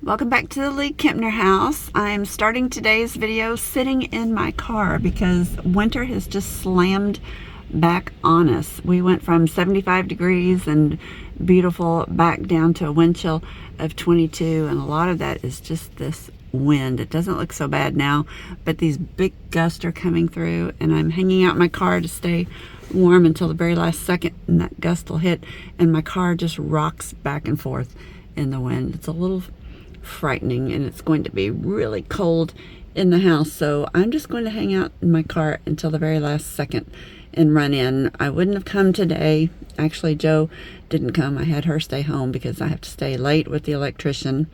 Welcome back to the League-Kempner house. I'm starting today's video sitting in my car because winter has just slammed back on us. We went from 75 degrees and beautiful back down to a wind chill of 22, and a lot of that is just this wind. It doesn't look so bad now, but these big gusts are coming through, and I'm hanging out in my car to stay warm until the very last second, and that gust will hit and my car just rocks back and forth in the wind. It's a little frightening, and it's going to be really cold in the house, so I'm just going to hang out in my car until the very last second and run in. I wouldn't have come today. Actually, Joe didn't come. I had her stay home because I have to stay late with the electrician,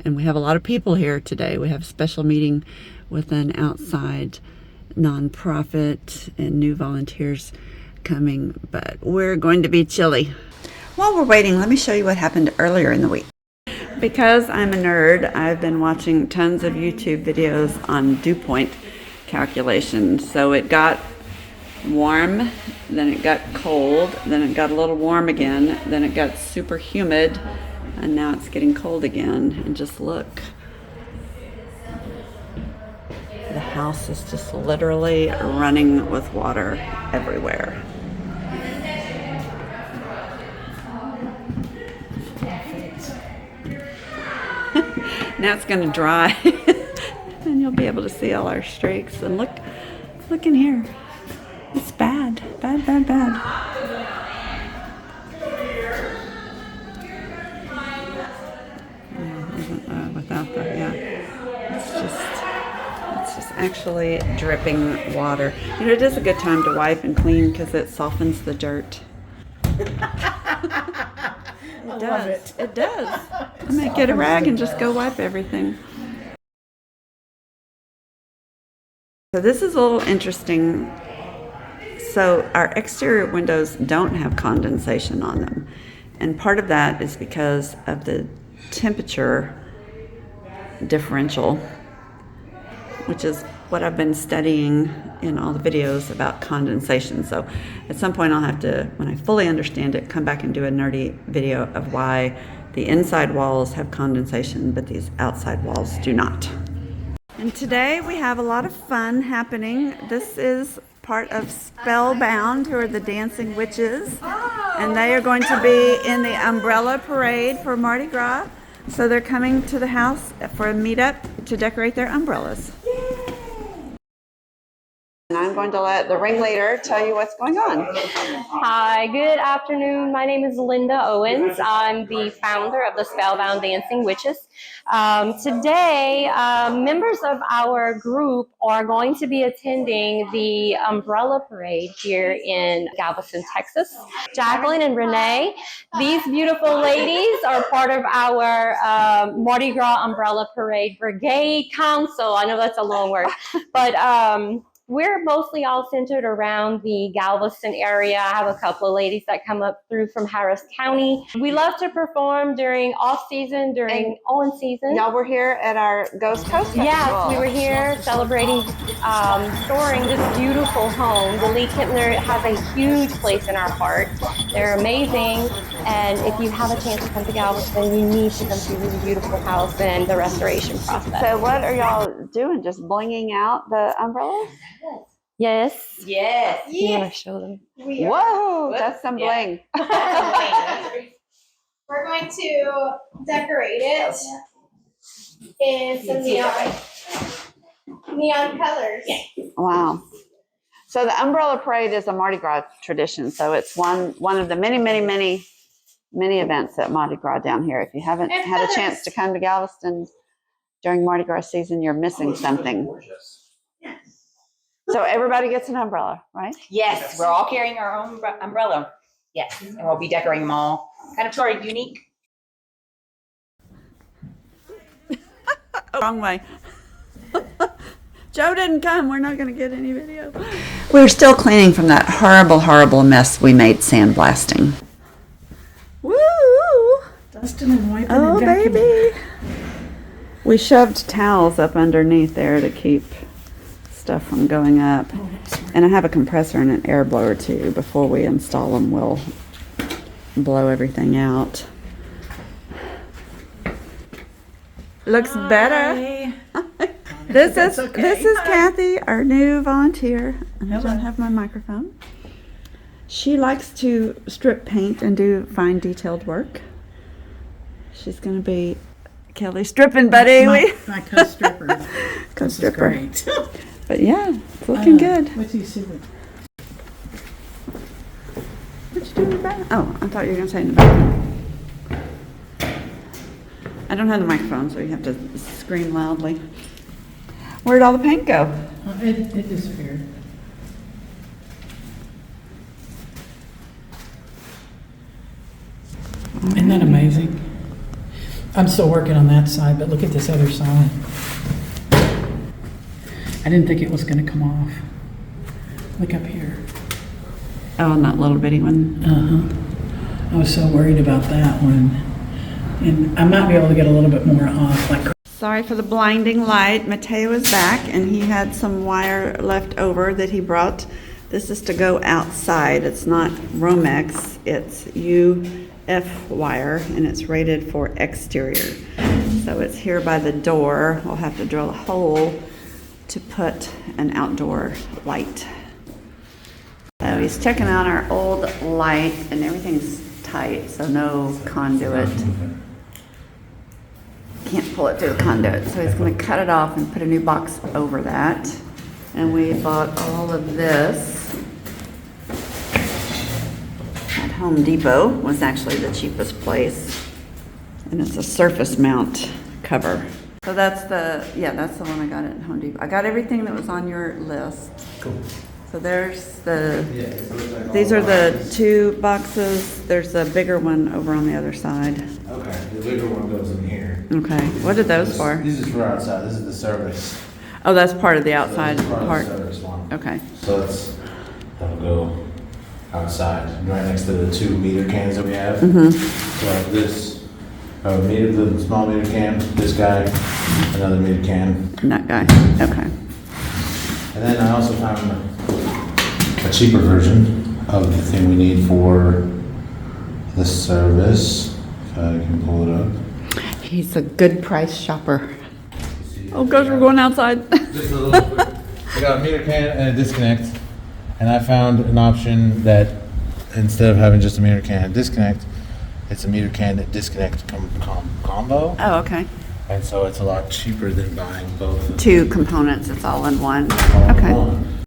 and we have a lot of people here today. We have a special meeting with an outside nonprofit and new volunteers coming, but we're going to be chilly. While we're waiting, let me show you what happened earlier in the week. Because I'm a nerd, I've been watching tons of YouTube videos on dew point calculation. So it got warm, then it got cold, then it got a little warm again, then it got super humid, and now it's getting cold again. And just look. The house is just literally running with water everywhere. Now it's going to dry and you'll be able to see all our streaks. And look in here. It's bad. Bad. Without the, it's just actually dripping water. You know, it is a good time to wipe and clean because it softens the dirt. It does. I might get a rag and just go wipe everything. So this is a little interesting. So our exterior windows don't have condensation on them. And part of that is because of the temperature differential, which is what I've been studying in all the videos about condensation. So at some point I'll have to, when I fully understand it, come back and do a nerdy video of why the inside walls have condensation, but these outside walls do not. And today we have a lot of fun happening. This is part of Spellbound, who are the dancing witches. And they are going to be in the umbrella parade for Mardi Gras. So they're coming to the house for a meetup to decorate their umbrellas. And I'm going to let the ringleader tell you what's going on. Hi, good afternoon. My name is Linda Owens. I'm the founder of the Spellbound Dancing Witches. Today, members of our group are going to be attending the umbrella parade here in Galveston, Texas. Jacqueline and Renee, these beautiful ladies are part of our Mardi Gras Umbrella Parade Brigade Council. I know that's a long word, but we're mostly all centered around the Galveston area. I have a couple of ladies that come up through from Harris County. We love to perform during off-season, during on season. Y'all were here at our Ghost Coast Festival. Yes, we were here celebrating, storing this beautiful home. The League-Kempner has a huge place in our heart. They're amazing, and if you have a chance to come to Galveston, you need to come see this beautiful house and the restoration process. So what are y'all doing? Just blinging out the umbrellas? Yes. Yes. You want to show them? Whoa, that's some bling. We're going to decorate it in some neon colors. Wow. So the umbrella parade is a Mardi Gras tradition. So it's one of the many events at Mardi Gras down here. If you haven't had a chance to come to Galveston during Mardi Gras season, you're missing something. So everybody gets an umbrella, right? Yes, we're all carrying our own umbrella. Yes, and we'll be decorating them all. Kind of sort of unique. Wrong way. Joe didn't come. We're not going to get any video. We're still cleaning from that horrible mess we made sandblasting. Woo! Dusting and wiping Oh, and vacuuming. baby. We shoved towels up underneath there to keep stuff from going up. And I have a compressor and an air blower too. Before we install them, we'll blow everything out. Looks better. This is Kathy, our new volunteer. And I don't have my microphone. She likes to strip paint and do fine detailed work. She's going to be Kelly's stripping buddy. My co-stripper. Co-stripper. Great. But yeah, it's looking good. What's he doing? What you doing in the back? Oh, I thought you were going to say in the bathroom. I don't have the microphone, so you have to scream loudly. Where'd all the paint go? It disappeared. Isn't that amazing? I'm still working on that side, but look at this other side. I didn't think it was going to come off. Look up here. Oh, and that little bitty one. I was so worried about that one. And I might be able to get a little bit more off. Like. Sorry for the blinding light. Mateo is back, and he had some wire left over that he brought. This is to go outside. It's not Romex. It's UF wire, and it's rated for exterior. So it's here by the door. We'll have to drill a hole to put an outdoor light. So he's checking out our old light, and everything's tight, so no conduit. Can't pull it through the conduit, so he's going to cut it off and put a new box over that. And we bought all of this at Home Depot. Was actually the cheapest place, and it's a surface mount cover. So that's the one I got at Home Depot. I got everything that was on your list. Cool. So there's these are the two boxes. There's a bigger one over on the other side. Okay, the bigger one goes in here. Okay, what are those for? This is for outside, this is the service. Oh, that's part of the outside This is part. of the service one. Okay. So that'll go outside, right next to the 2 meter cans that we have. So this, meter, the small meter can, this guy, another meter can. And that guy, okay. And then I also found a cheaper version of the thing we need for the service. If I can pull it up. He's a good price shopper. Oh gosh, we're going outside. Just a little bit. We got a meter can and a disconnect. And I found an option that instead of having just a meter can and disconnect, it's a meter can and disconnect combo. Oh, okay. And so it's a lot cheaper than buying both. 2 components, it's all in one. all in Okay. one.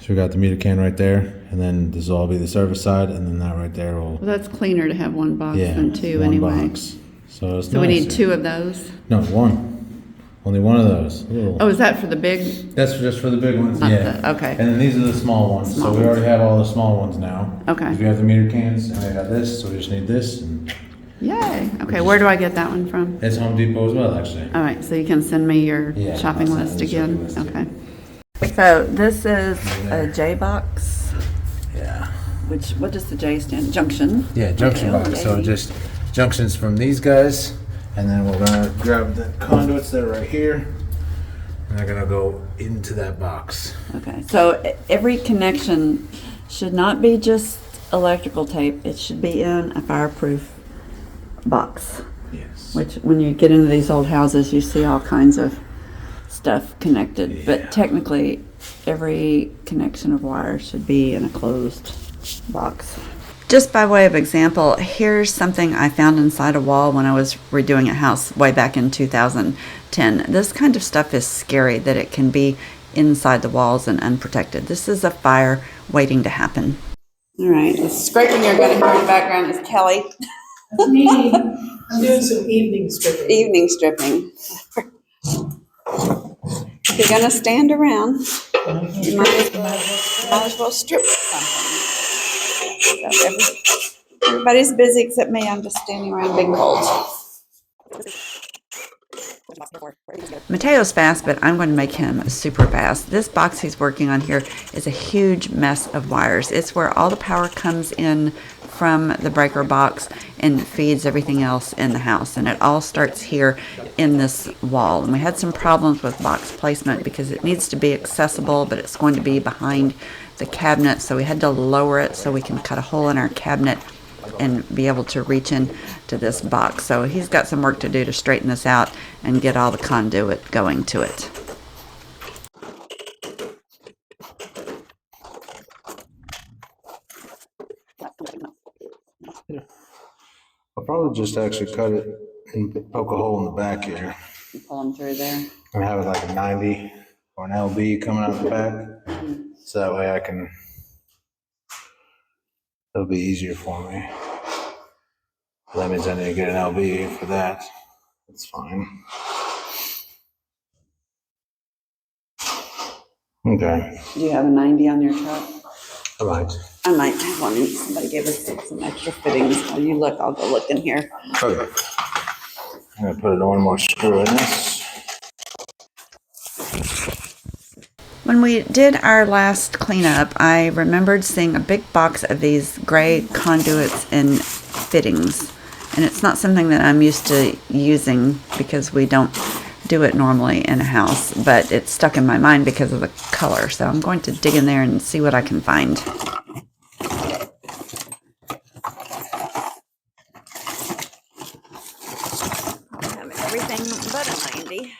So we got the meter can right there, and then this will all be the service side, and then that right there will, Well, that's cleaner to have one box yeah, than 2 one anyway. box. So it's So we need nicer. 2 of those. No, one. Only one of those. Little. Oh, is that for the big? That's just for the big ones, Not yeah. the- okay. And then these are the small ones. Small So we already have all the small ones now. Okay. 'Cause we have the meter cans, and we got this, so we just need this. And Yay. Okay, where do I get that one from? it's Home Depot as well, actually. All right, so you can send me your Yeah, shopping I'll send list you the shopping again? list, Okay. So this is a J box, Yeah. what does the J stand? Junction. Yeah, junction J-O-J. box. So just junctions from these guys, and then we're gonna grab the conduits that are right here, and they're gonna go into that box. Okay, so every connection should not be just electrical tape. It should be in a fireproof box, Yes. which when you get into these old houses, you see all kinds of stuff connected. Yeah. But technically, every connection of wire should be in a closed box. Just by way of example, here's something I found inside a wall when I was redoing a house way back in 2010. This kind of stuff is scary that it can be inside the walls and unprotected. This is a fire waiting to happen. All right, the scraping you're going to hear in the background is Kelly. That's me. I'm doing some evening stripping. Evening stripping. If you're going to stand around, you might as well strip something. So everybody's busy except me. I'm just standing around being cold. Mateo's fast, but I'm going to make him super fast. This box he's working on here is a huge mess of wires. It's where all the power comes in from the breaker box and feeds everything else in the house. And it all starts here in this wall. And we had some problems with box placement because it needs to be accessible, but it's going to be behind the cabinet. So we had to lower it so we can cut a hole in our cabinet and be able to reach in to this box. So he's got some work to do to straighten this out and get all the conduit going to it. I'll probably just actually cut it and poke a hole in the back here. Pull them through there. And have it like a 90 or an LB coming out the back. So that way I can, it'll be easier for me. That means I need to get an LB for that. That's fine. Okay. Do you have a 90 on your truck? I might. I might have one. Somebody gave us some extra fittings. While you look, I'll go look in here. Okay. I'm gonna put one more screw in this. When we did our last cleanup, I remembered seeing a big box of these gray conduits and fittings. And it's not something that I'm used to using because we don't do it normally in a house, but it's stuck in my mind because of the color. So I'm going to dig in there and see what I can find. I'll have everything but a 90.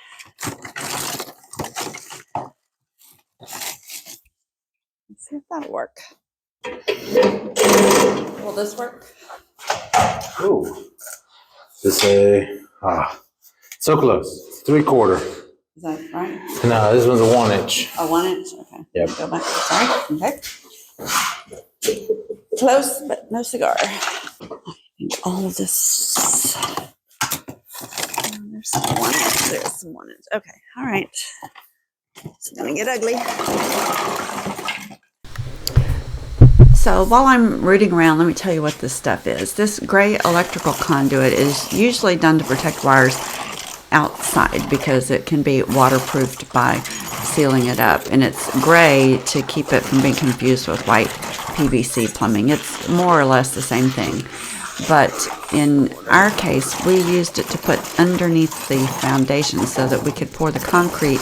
Let's see if that'll work. Will this work? Ooh. This a, so close. 3/4. Is that right? No, this one's a 1 inch. A 1 inch? Okay. Yep. Go back. Sorry. Okay. Close, but no cigar. All of this. There's some 1 inch. There's some 1 inch. Okay. All right. It's gonna get ugly. So while I'm rooting around, let me tell you what this stuff is. This gray electrical conduit is usually done to protect wires outside because it can be waterproofed by sealing it up. And it's gray to keep it from being confused with white PVC plumbing. It's more or less the same thing. But in our case, we used it to put underneath the foundation so that we could pour the concrete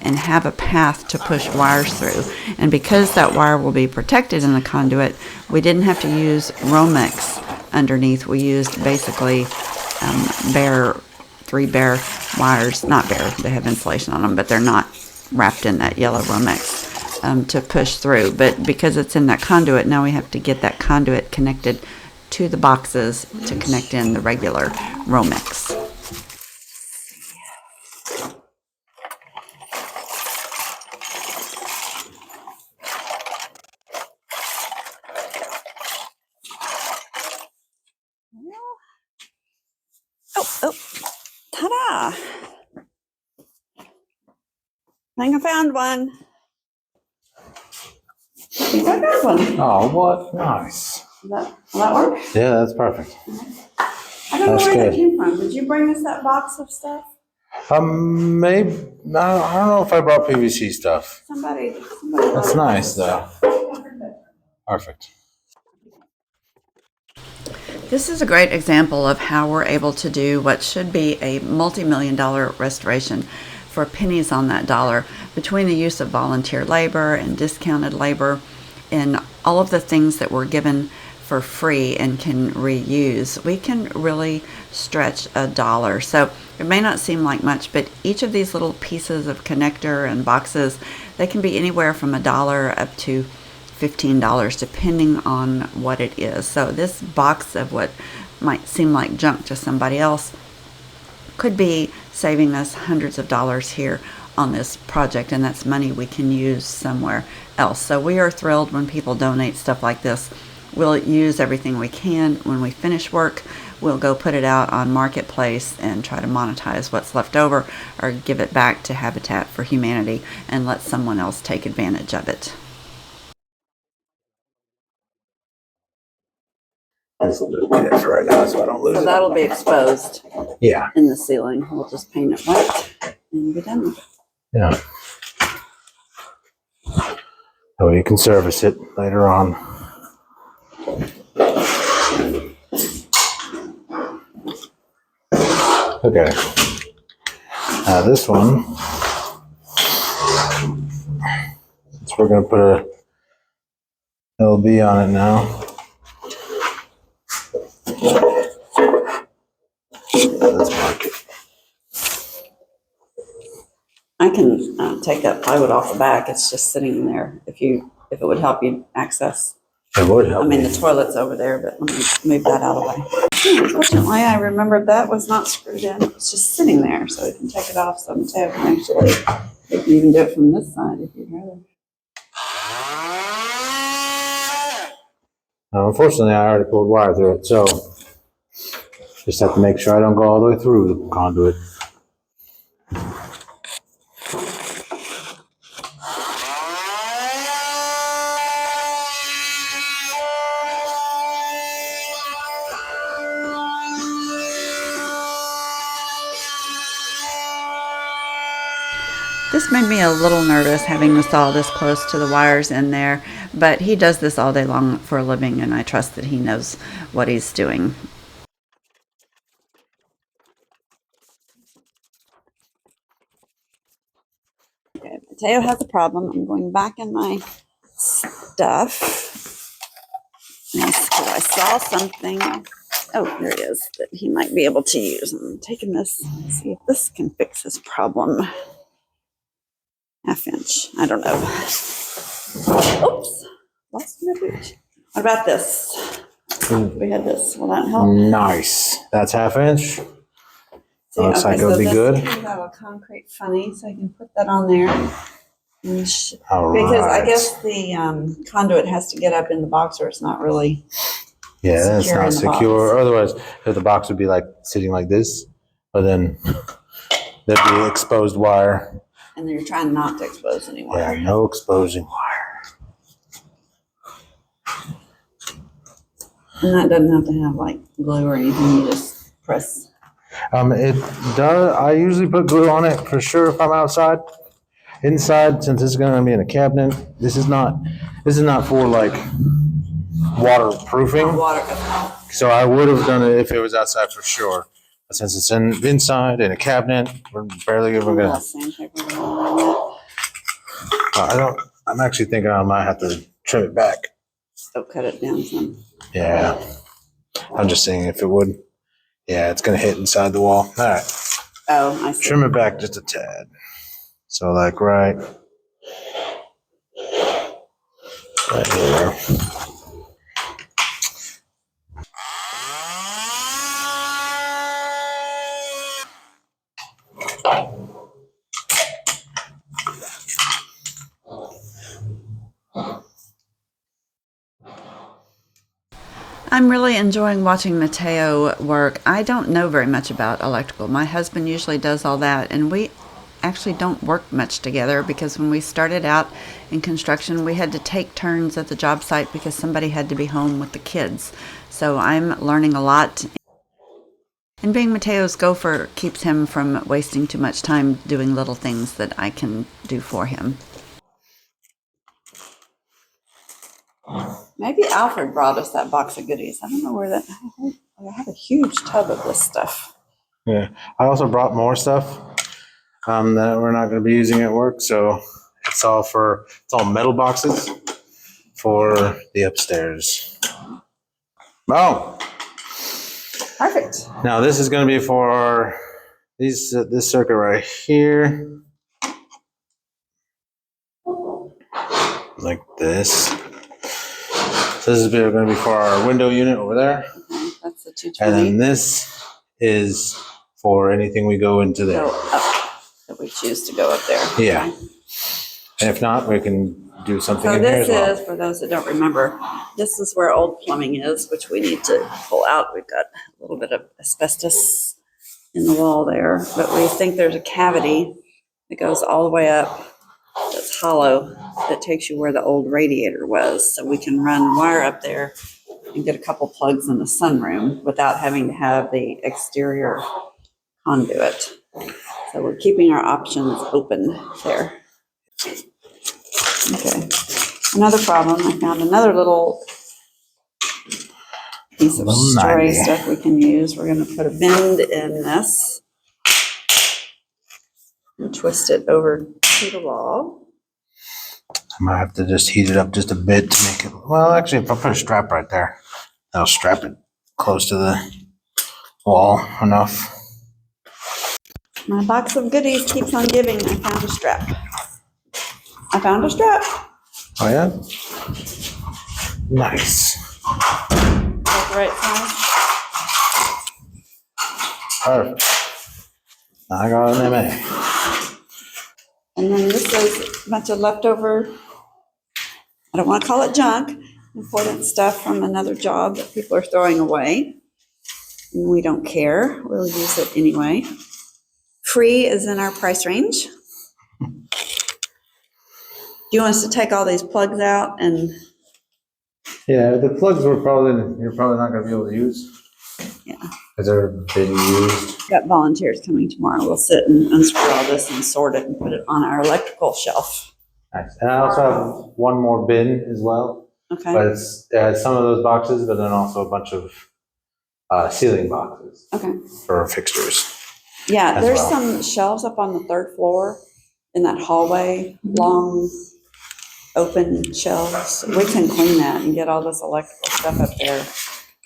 and have a path to push wires through. And because that wire will be protected in the conduit, we didn't have to use Romex underneath. We used basically three bare wires, not bare, they have insulation on them, but they're not wrapped in that yellow Romex to push through. But because it's in that conduit, now we have to get that conduit connected to the boxes to connect in the regular Romex. Oh, ta-da! I think I found one. I got one. Oh, what? Nice. Will that work? Yeah, that's perfect. I don't know That's where that good. came from. Did you bring us that box of stuff? Maybe, I don't know if I brought PVC stuff. Somebody That's nice, though. Perfect. This is a great example of how we're able to do what should be a multi-million-dollar restoration for pennies on that dollar between the use of volunteer labor and discounted labor and all of the things that we're given for free and can reuse. We can really stretch $1. So it may not seem like much, but each of these little pieces of connector and boxes, they can be anywhere from $1 up to $15 depending on what it is. So this box of what might seem like junk to somebody else could be saving us hundreds of dollars here on this project, and that's money we can use somewhere else. So we are thrilled when people donate stuff like this. We'll use everything we can. When we finish work, we'll go put it out on Marketplace and try to monetize what's left over or give it back to Habitat for Humanity and let someone else take advantage of it. That's right now, so I don't lose So it. that'll be exposed Yeah. in the ceiling. We'll just paint it white and be done with it. Yeah. Oh, you can service it later on. Okay. Now this one, so we're gonna put a LB on it now. Let's mark it. I can take that plywood off the back. It's just sitting there. If it would help you access. It would help. I mean, the toilet's over there, but let me move that out of the way. Unfortunately, I remembered that was not screwed in. It's just sitting there, so you can take it off so Mateo can actually, you can even do it from this side if you'd rather. Unfortunately, I already pulled wire through it, so just have to make sure I don't go all the way through the conduit. This made me a little nervous having the saw this close to the wires in there, but he does this all day long for a living, and I trust that he knows what he's doing. Okay, Mateo has a problem. I'm going back in my stuff. Because I saw something. Oh, there it is, that he might be able to use. I'm taking this, see if this can fix his problem. Half inch, I don't know. Oops, lost my boot. What about this? We had this, will that help? Nice. That's half inch. See, Looks like okay, it'll be this- good. We have a concrete funny, so I can put that on there. And All because I right. guess the conduit has to get up in the box, or it's not really. Yeah, that's secure not in the box. secure. Otherwise, if the box would be like sitting like this, but then there'd be exposed wire. And you're trying not to expose any wire. Yeah, no exposing wire. And that doesn't have to have like glue or anything. You just press. It does. I usually put glue on it for sure if I'm outside. Inside, since this is going to be in a cabinet, this is not for like waterproofing. Water. So I would have done it if it was outside for sure. But since it's inside in a cabinet, we're barely even gonna. Sandpaper around that. I'm actually thinking I might have to trim it back. So cut it down some. Yeah. I'm just saying if it would. Yeah, it's gonna hit inside the wall. All right. Oh, I see. Trim it back just a tad. So like right here. I'm really enjoying watching Mateo work. I don't know very much about electrical. My husband usually does all that, and we actually don't work much together because when we started out in construction, we had to take turns at the job site because somebody had to be home with the kids. So I'm learning a lot. And being Mateo's gopher keeps him from wasting too much time doing little things that I can do for him. Maybe Alfred brought us that box of goodies. I don't know where that. I have a huge tub of this stuff. Yeah. I also brought more stuff that we're not going to be using at work. So it's all metal boxes for the upstairs. Oh, Perfect. now this is going to be for this circuit right here. Like this. So this is going to be for our window unit over there. Okay, that's the And 220. then this is for anything we go into there. Go up, that we choose to go up there. Yeah. Okay. And if not, we can do something So in here as this well. is, for those that don't remember, this is where old plumbing is, which we need to pull out. We've got a little bit of asbestos in the wall there, but we think there's a cavity that goes all the way up that's hollow that takes you where the old radiator was. So we can run wire up there and get a couple plugs in the sunroom without having to have the exterior conduit. So we're keeping our options open there. Okay. Another problem, I found another little piece of Little stray 90. stuff we can use. We're going to put a bend in this and twist it over to the wall. I might have to just heat it up just a bit to make it. Well, actually, if I put a strap right there, that'll strap it close to the wall enough. My box of goodies keeps on giving. I found a strap. I found a strap. Oh, yeah? Nice. That's the right size. Perfect. I got an MA. And then this is a bunch of leftover, I don't want to call it junk, important stuff from another job that people are throwing away. And we don't care. We'll use it anyway. Free is in our price range. Do you want us to take all these plugs out and? Yeah, the plugs you're probably not gonna be able to use. Yeah. Because they're being used. Got volunteers coming tomorrow. We'll sit and unscrew all this and sort it and put it on our electrical shelf. Nice. And I also have one more bin as well. Okay. But it's some of those boxes, but then also a bunch of ceiling boxes Okay. for fixtures. Yeah, as there's well. some shelves up on the third floor in that hallway, long, open shelves. We can clean that and get all this electrical stuff up there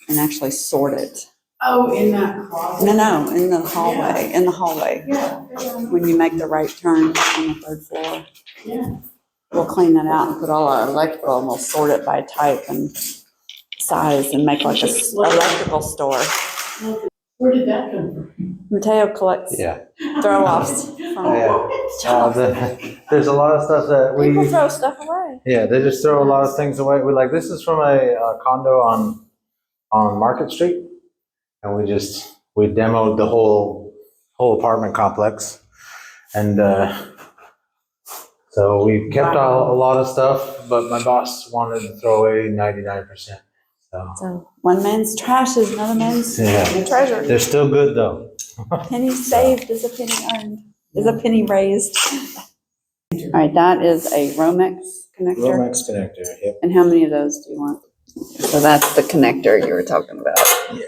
and actually sort it. Oh, in that closet? No, in the hallway, Yeah. when you make the right turn on the third floor. Yeah. We'll clean that out and put all our electrical and we'll sort it by type and size and make like a electrical store. Where did that come from? Mateo collects Yeah. throw-offs from There's a lot of stuff that people we. throw stuff away. Yeah, they just throw a lot of things away. We like, this is from a condo on Market Street. And we demoed the whole apartment complex. And so we kept a lot of stuff, but my boss wanted to throw away 99%. So one man's trash is another man's Yeah. treasure. They're still good though. Penny saved is a penny earned, is a penny raised. All right, that is a Romex connector. Romex connector, yep. And how many of those do you want? So that's the connector you were talking about. Yeah.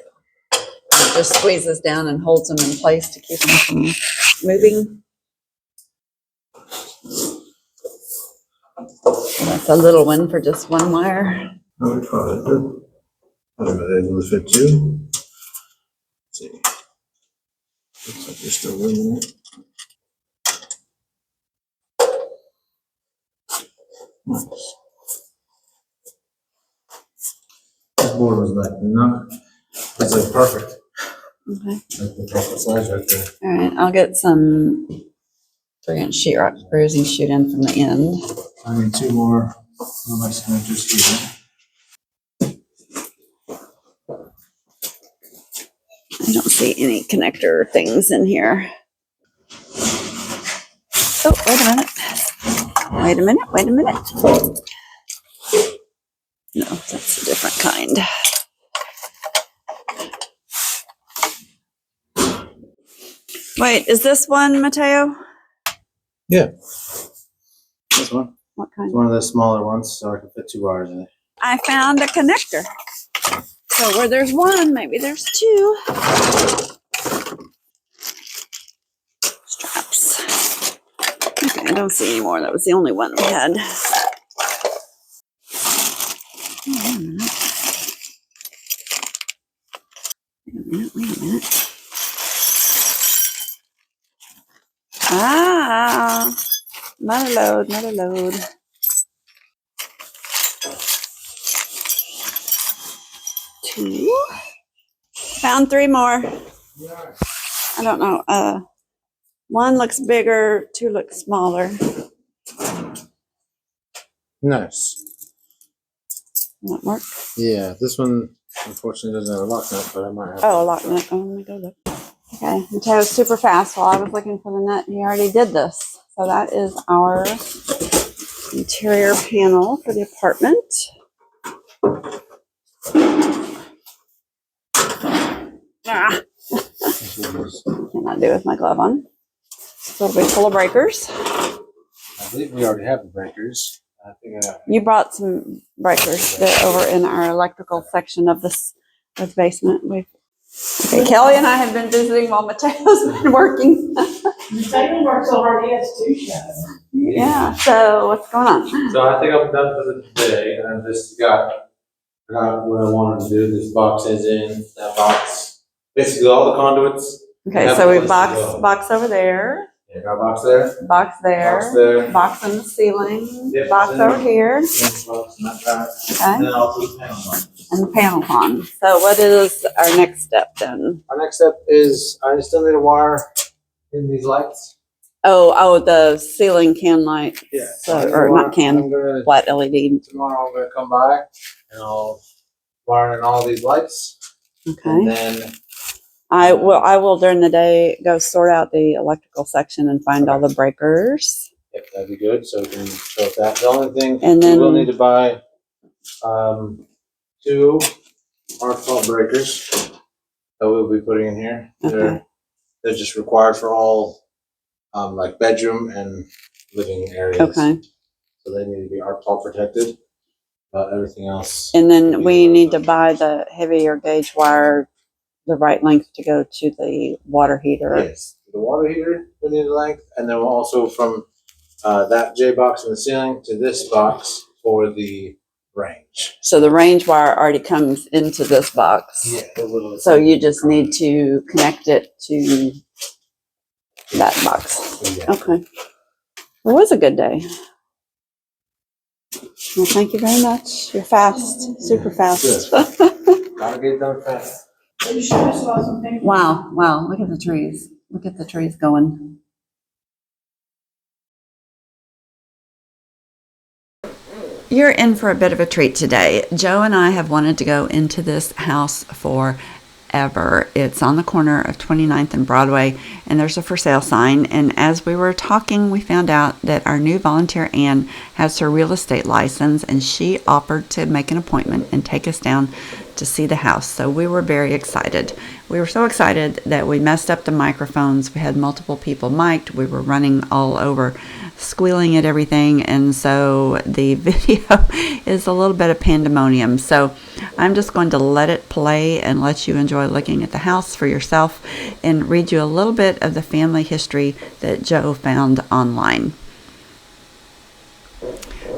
It just squeezes down and holds them in place to keep them from moving. That's a little one for just one wire. Oh, we tried it. I don't know, able to fit two. Let's see. Looks like there's still room in it. Nice. This board was like, it's like perfect. Okay. Like the perfect size right there. All right, I'll get some 3-inch sheetrock screws and shoot in from the end. I need two more Romex connectors here. I don't see any connector things in here. Oh, wait a minute. No, that's a different kind. Wait, is this one, Mateo? Yeah. This one. What kind? It's one of the smaller ones, so I can fit 2 wires in it. I found a connector. So where there's one, maybe there's two. Straps. Okay, I don't see any more. That was the only one we had. Wait a minute. Ah, another load. Two. Found 3 more. I don't know. One looks bigger, 2 look smaller. Nice. That work? Yeah, this one unfortunately doesn't have a lock nut, but I might have. Oh, a lock nut. Oh, let me go look. Okay, Mateo's super fast. While I was looking for the nut, he already did this. So that is our interior panel for the apartment. Ah. Cannot do with my glove on. So it'll be full of breakers. I believe we already have the breakers. I think You brought some breakers that over in our electrical section of this of the basement. Okay, Kelly and I have been visiting while Mateo's been working. Mateo works over at S2 show. Yeah, so what's going on? So I think I'm done for the day. I just got what I wanted to do. This box is in that box. Basically all the conduits Okay, have so a we place to go. box over there, Yeah, got a box there. box there, Box there. box on the ceiling, Yep, box there. over here, Box, not that. okay, And then I'll put the panels on. and the panel on. So what is our next step then? Our next step is I still need a wire in these lights. Oh, the ceiling can light. Yeah. So, or not can, I'm gonna, flat LED. tomorrow I'm gonna come by and I'll wire in all these lights. And Okay. then I will during the day go sort out the electrical section and find all the breakers. yep, that'd be good. So we can show that. The only thing And then- we will need to buy 2 arc fault breakers that we'll be putting in here. Okay. They're just required for all like bedroom and living areas. Okay. So they need to be arc fault protected. Everything else. And then we need to buy the heavier gauge wire, the right length to go to the water heater. Yes, the water heater we need a length, and then we'll also from that J box in the ceiling to this box for the range. So the range wire already comes into this box. Yeah, the little. So you just need to connect it to that box. Yeah. Okay. It was a good day. Well, thank you very much. You're fast, super fast. Gotta get done fast. You showed us about some things. Wow, look at the trees. Look at the trees going. You're in for a bit of a treat today. Joe and I have wanted to go into this house forever. It's on the corner of 29th and Broadway, and there's a for sale sign. And as we were talking, we found out that our new volunteer, Ann, has her real estate license, and she offered to make an appointment and take us down to see the house. So we were very excited. We were so excited that we messed up the microphones. We had multiple people mic'd. We were running all over, squealing at everything, and so the video is a little bit of pandemonium. So I'm just going to let it play and let you enjoy looking at the house for yourself and read you a little bit of the family history that Joe found online.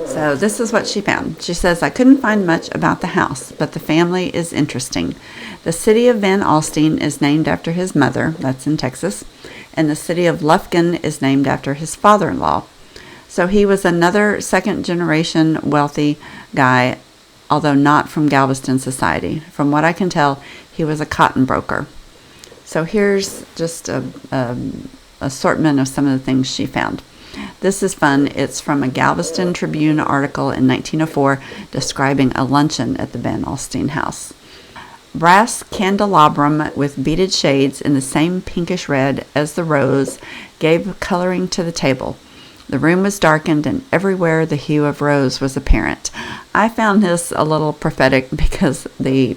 So this is what she found. She says, I couldn't find much about the house, but the family is interesting. The city of Van Alstyne is named after his mother, that's in Texas, and the city of Lufkin is named after his father-in-law. So he was another second-generation wealthy guy, although not from Galveston society. From what I can tell, he was a cotton broker. So here's just a assortment of some of the things she found. This is fun. It's from a Galveston Tribune article in 1904 describing a luncheon at the Van Alstyne house. Brass candelabrum with beaded shades in the same pinkish red as the rose gave coloring to the table. The room was darkened, and everywhere the hue of rose was apparent. I found this a little prophetic because the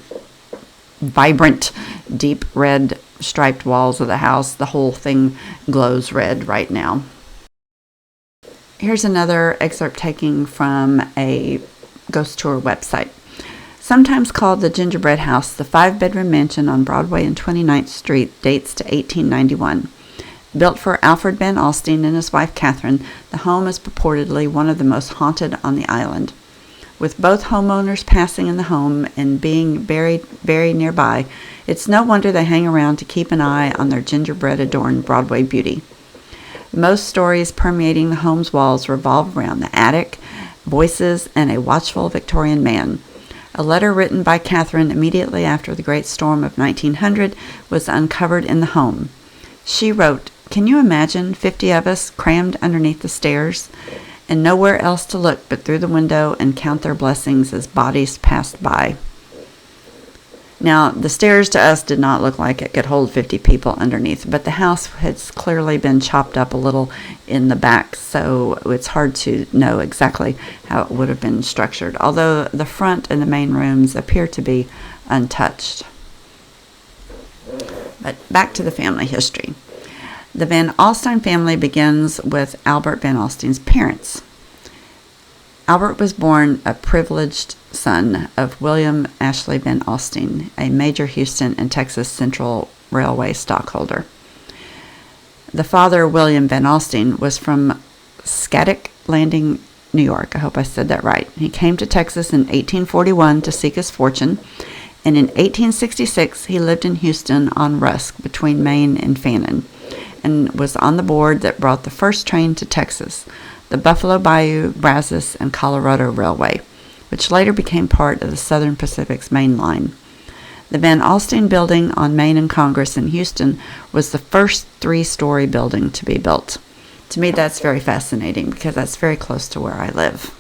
vibrant, deep red striped walls of the house, the whole thing glows red right now. Here's another excerpt taken from a ghost tour website. Sometimes called the Gingerbread House, the 5-bedroom mansion on Broadway and 29th Street dates to 1891. Built for Alfred Van Alstyne and his wife Catherine, the home is purportedly one of the most haunted on the island. With both homeowners passing in the home and being buried very nearby, it's no wonder they hang around to keep an eye on their gingerbread-adorned Broadway beauty. Most stories permeating the home's walls revolve around the attic, voices, and a watchful Victorian man. A letter written by Catherine immediately after the Great Storm of 1900 was uncovered in the home. She wrote, "Can you imagine 50 of us crammed underneath the stairs, and nowhere else to look but through the window and count their blessings as bodies passed by?" Now, the stairs to us did not look like it could hold 50 people underneath, but the house has clearly been chopped up a little in the back, so it's hard to know exactly how it would have been structured, although the front and the main rooms appear to be untouched. But back to the family history. The Van Alstyne family begins with Albert Van Alstyne's parents. Albert was born a privileged son of William Ashley Van Alstyne, a major Houston and Texas Central Railway stockholder. The father, William Van Alstyne, was from Shattuck Landing, New York. I hope I said that right. He came to Texas in 1841 to seek his fortune, And in 1866, he lived in Houston on Rusk between Maine and Fannin, and was on the board that brought the first train to Texas, the Buffalo Bayou, Brazos, and Colorado Railway, which later became part of the Southern Pacific's main line. The Van Alstyne Building on Main and Congress in Houston was the first 3-story building to be built. To me, that's very fascinating because that's very close to where I live.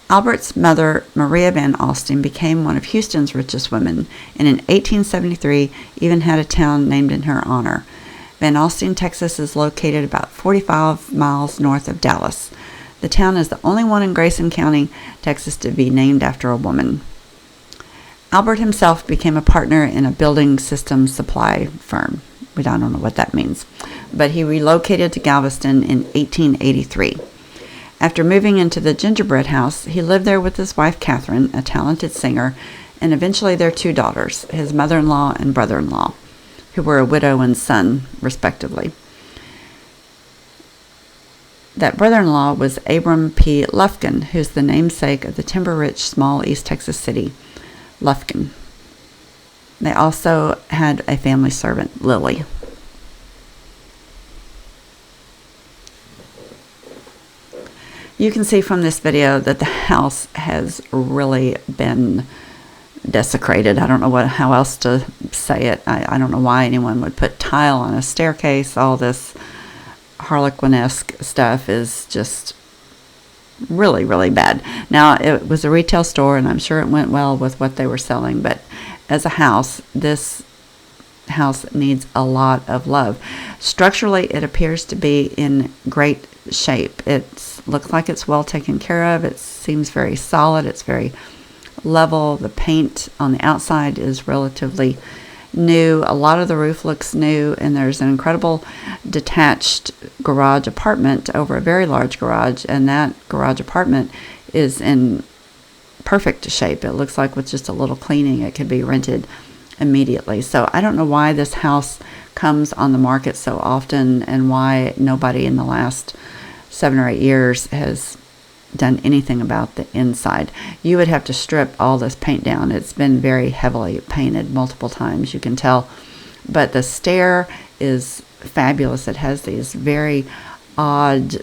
Albert's mother, Maria Van Alstyne, became one of Houston's richest women, and in 1873 even had a town named in her honor. Van Alstyne, Texas is located about 45 miles north of Dallas. The town is the only one in Grayson County, Texas, to be named after a woman. Albert himself became a partner in a building systems supply firm. I don't know what that means, but he relocated to Galveston in 1883. After moving into the gingerbread house, he lived there with his wife Catherine, a talented singer, and eventually their 2 daughters, his mother-in-law and brother-in-law, who were a widow and son, respectively. That brother-in-law was Abram P. Lufkin, who's the namesake of the timber-rich small East Texas city, Lufkin. They also had a family servant, Lily. You can see from this video that the house has really been desecrated. I don't know how else to say it. I don't know why anyone would put tile on a staircase. All this Harlequin-esque stuff is just really, really bad. Now, it was a retail store, and I'm sure it went well with what they were selling, but as a house, this house needs a lot of love. Structurally, it appears to be in great shape. It looks like it's well taken care of. It seems very solid. It's very level. The paint on the outside is relatively new. A lot of the roof looks new, and there's an incredible detached garage apartment over a very large garage, and that garage apartment is in perfect shape. It looks like with just a little cleaning it could be rented immediately. So I don't know why this house comes on the market so often and why nobody in the last 7 or 8 years has done anything about the inside. You would have to strip all this paint down. It's been very heavily painted multiple times, you can tell. But the stair is fabulous. It has these very odd,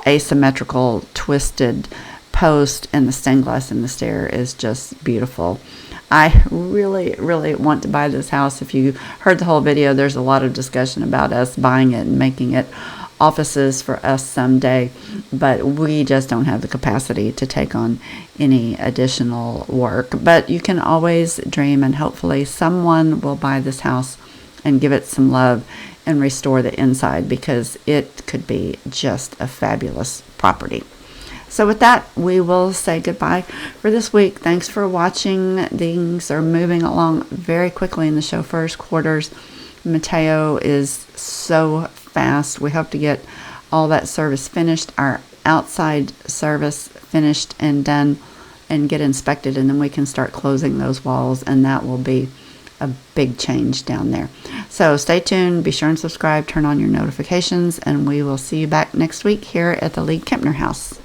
asymmetrical, twisted posts, and the stained glass in the stair is just beautiful. I really, really want to buy this house. If you heard the whole video, there's a lot of discussion about us buying it and making it offices for us someday, but we just don't have the capacity to take on any additional work. But you can always dream, and hopefully someone will buy this house and give it some love and restore the inside, because it could be just a fabulous property. So with that, we will say goodbye for this week. Thanks for watching. Things are moving along very quickly in the chauffeur's quarters. Mateo is so fast. We hope to get all that service finished, our outside service finished and done, and get inspected, and then we can start closing those walls, and that will be a big change down there. So stay tuned, be sure and subscribe, turn on your notifications, and we will see you back next week here at the League-Kempner house.